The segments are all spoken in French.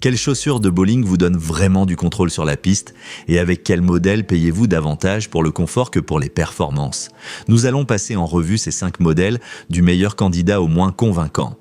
Quelle chaussure de bowling vous donne vraiment du contrôle sur la piste et avec quel modèle payez-vous davantage pour le confort que pour les performances? Nous allons passer en revue ces 5 modèles du meilleur candidat au moins convaincant.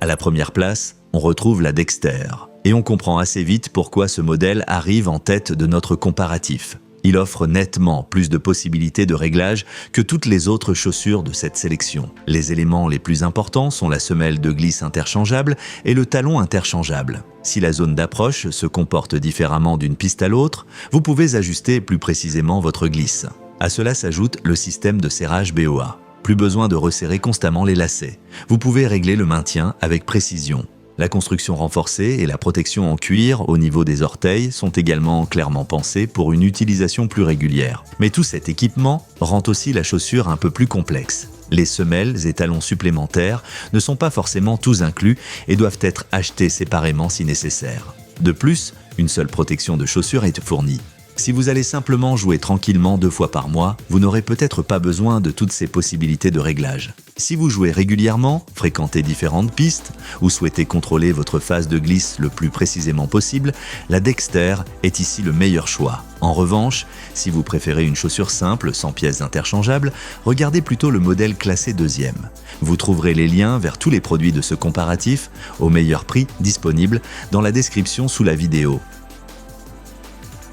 À la première place, on retrouve la Dexter. Et on comprend assez vite pourquoi ce modèle arrive en tête de notre comparatif. Il offre nettement plus de possibilités de réglage que toutes les autres chaussures de cette sélection. Les éléments les plus importants sont la semelle de glisse interchangeable et le talon interchangeable. Si la zone d'approche se comporte différemment d'une piste à l'autre, vous pouvez ajuster plus précisément votre glisse. À cela s'ajoute le système de serrage BOA. Plus besoin de resserrer constamment les lacets. Vous pouvez régler le maintien avec précision. La construction renforcée et la protection en cuir au niveau des orteils sont également clairement pensées pour une utilisation plus régulière. Mais tout cet équipement rend aussi la chaussure un peu plus complexe. Les semelles et talons supplémentaires ne sont pas forcément tous inclus et doivent être achetés séparément si nécessaire. De plus, une seule protection de chaussure est fournie. Si vous allez simplement jouer tranquillement 2 fois par mois, vous n'aurez peut-être pas besoin de toutes ces possibilités de réglage. Si vous jouez régulièrement, fréquentez différentes pistes ou souhaitez contrôler votre phase de glisse le plus précisément possible, la Dexter est ici le meilleur choix. En revanche, si vous préférez une chaussure simple, sans pièces interchangeables, regardez plutôt le modèle classé 2e. Vous trouverez les liens vers tous les produits de ce comparatif, au meilleur prix disponible, dans la description sous la vidéo.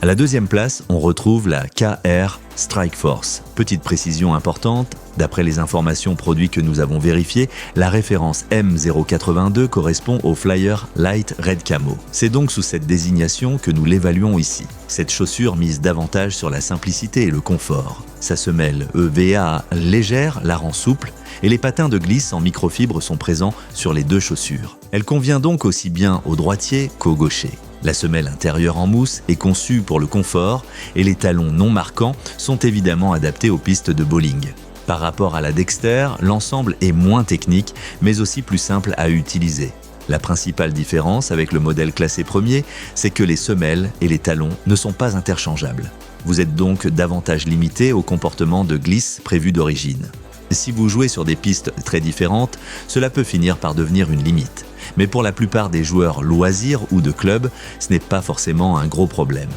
À la 2e place, on retrouve la KR Strike Force. Petite précision importante, d'après les informations produits que nous avons vérifiées, la référence M082 correspond au Flyer Light Red Camo. C'est donc sous cette désignation que nous l'évaluons ici. Cette chaussure mise davantage sur la simplicité et le confort. Sa semelle EVA légère la rend souple et les patins de glisse en microfibre sont présents sur les 2 chaussures. Elle convient donc aussi bien au droitier qu'au gaucher. La semelle intérieure en mousse est conçue pour le confort et les talons non marquants sont évidemment adaptés aux pistes de bowling. Par rapport à la Dexter, l'ensemble est moins technique mais aussi plus simple à utiliser. La principale différence avec le modèle classé premier, c'est que les semelles et les talons ne sont pas interchangeables. Vous êtes donc davantage limité au comportement de glisse prévu d'origine. Si vous jouez sur des pistes très différentes, cela peut finir par devenir une limite. Mais pour la plupart des joueurs loisirs ou de club, ce n'est pas forcément un gros problème.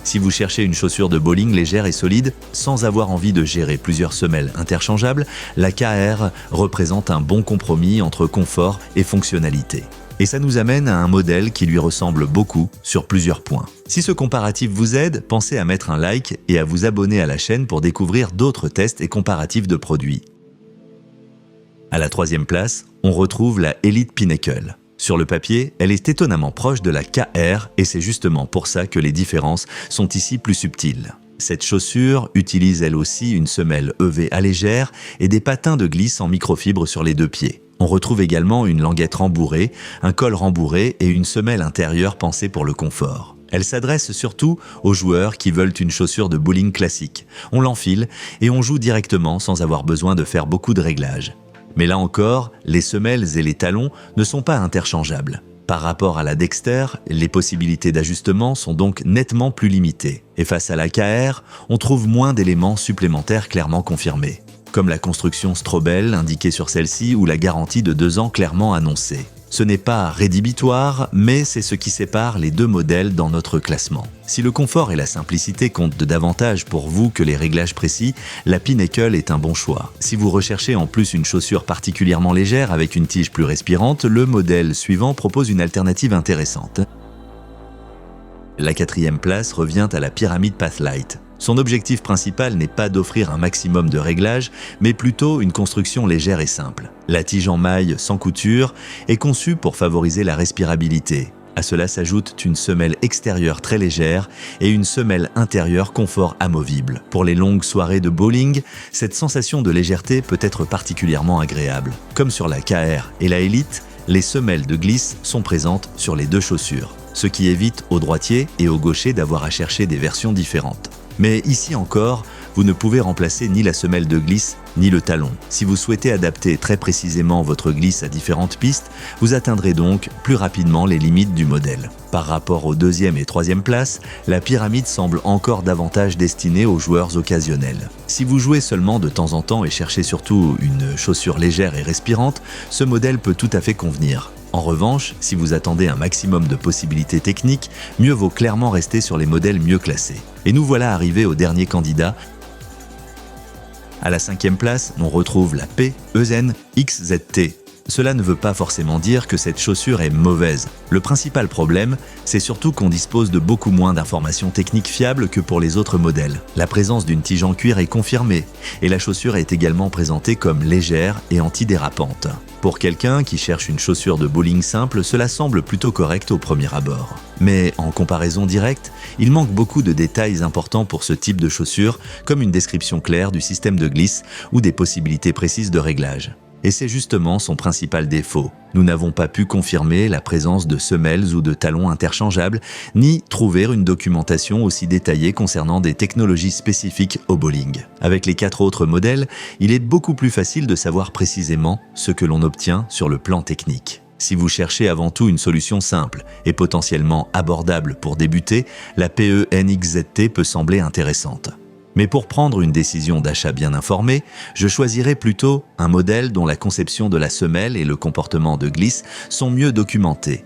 Si vous cherchez une chaussure de bowling légère et solide, sans avoir envie de gérer plusieurs semelles interchangeables, la KR représente un bon compromis entre confort et fonctionnalité. Et ça nous amène à un modèle qui lui ressemble beaucoup sur plusieurs points. Si ce comparatif vous aide, pensez à mettre un like et à vous abonner à la chaîne pour découvrir d'autres tests et comparatifs de produits. À la 3e place, on retrouve la Elite Pinnacle. Sur le papier, elle est étonnamment proche de la KR et c'est justement pour ça que les différences sont ici plus subtiles. Cette chaussure utilise elle aussi une semelle EVA légère et des patins de glisse en microfibre sur les 2 pieds. On retrouve également une languette rembourrée, un col rembourré et une semelle intérieure pensée pour le confort. Elle s'adresse surtout aux joueurs qui veulent une chaussure de bowling classique. On l'enfile et on joue directement sans avoir besoin de faire beaucoup de réglages. Mais là encore, les semelles et les talons ne sont pas interchangeables. Par rapport à la Dexter, les possibilités d'ajustement sont donc nettement plus limitées. Et face à la KR, on trouve moins d'éléments supplémentaires clairement confirmés, comme la construction Strobel indiquée sur celle-ci ou la garantie de 2 ans clairement annoncée. Ce n'est pas rédhibitoire, mais c'est ce qui sépare les 2 modèles dans notre classement. Si le confort et la simplicité comptent davantage pour vous que les réglages précis, la Pinnacle est un bon choix. Si vous recherchez en plus une chaussure particulièrement légère avec une tige plus respirante, le modèle suivant propose une alternative intéressante. La 4e place revient à la Pyramid Pathlight. Son objectif principal n'est pas d'offrir un maximum de réglages, mais plutôt une construction légère et simple. La tige en maille sans couture est conçue pour favoriser la respirabilité. À cela s'ajoute une semelle extérieure très légère et une semelle intérieure confort amovible. Pour les longues soirées de bowling, cette sensation de légèreté peut être particulièrement agréable. Comme sur la KR et la Elite, les semelles de glisse sont présentes sur les 2 chaussures, ce qui évite au droitier et au gaucher d'avoir à chercher des versions différentes. Mais ici encore, vous ne pouvez remplacer ni la semelle de glisse ni le talon. Si vous souhaitez adapter très précisément votre glisse à différentes pistes, vous atteindrez donc plus rapidement les limites du modèle. Par rapport aux 2e et 3e places, la pyramide semble encore davantage destinée aux joueurs occasionnels. Si vous jouez seulement de temps en temps et cherchez surtout une chaussure légère et respirante, ce modèle peut tout à fait convenir. En revanche, si vous attendez un maximum de possibilités techniques, mieux vaut clairement rester sur les modèles mieux classés. Et nous voilà arrivés au dernier candidat. À la 5e place, on retrouve la PEZN XZT. Cela ne veut pas forcément dire que cette chaussure est mauvaise. Le principal problème, c'est surtout qu'on dispose de beaucoup moins d'informations techniques fiables que pour les autres modèles. La présence d'une tige en cuir est confirmée, et la chaussure est également présentée comme légère et antidérapante. Pour quelqu'un qui cherche une chaussure de bowling simple, cela semble plutôt correct au premier abord. Mais en comparaison directe, il manque beaucoup de détails importants pour ce type de chaussure, comme une description claire du système de glisse ou des possibilités précises de réglage. Et c'est justement son principal défaut. Nous n'avons pas pu confirmer la présence de semelles ou de talons interchangeables, ni trouver une documentation aussi détaillée concernant des technologies spécifiques au bowling. Avec les 4 autres modèles, il est beaucoup plus facile de savoir précisément ce que l'on obtient sur le plan technique. Si vous cherchez avant tout une solution simple et potentiellement abordable pour débuter, la PENXZT peut sembler intéressante. Mais pour prendre une décision d'achat bien informée, je choisirais plutôt un modèle dont la conception de la semelle et le comportement de glisse sont mieux documentés.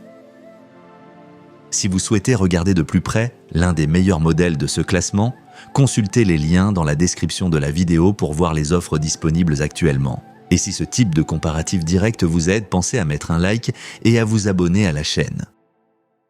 Si vous souhaitez regarder de plus près l'un des meilleurs modèles de ce classement, consultez les liens dans la description de la vidéo pour voir les offres disponibles actuellement. Et si ce type de comparatif direct vous aide, pensez à mettre un like et à vous abonner à la chaîne.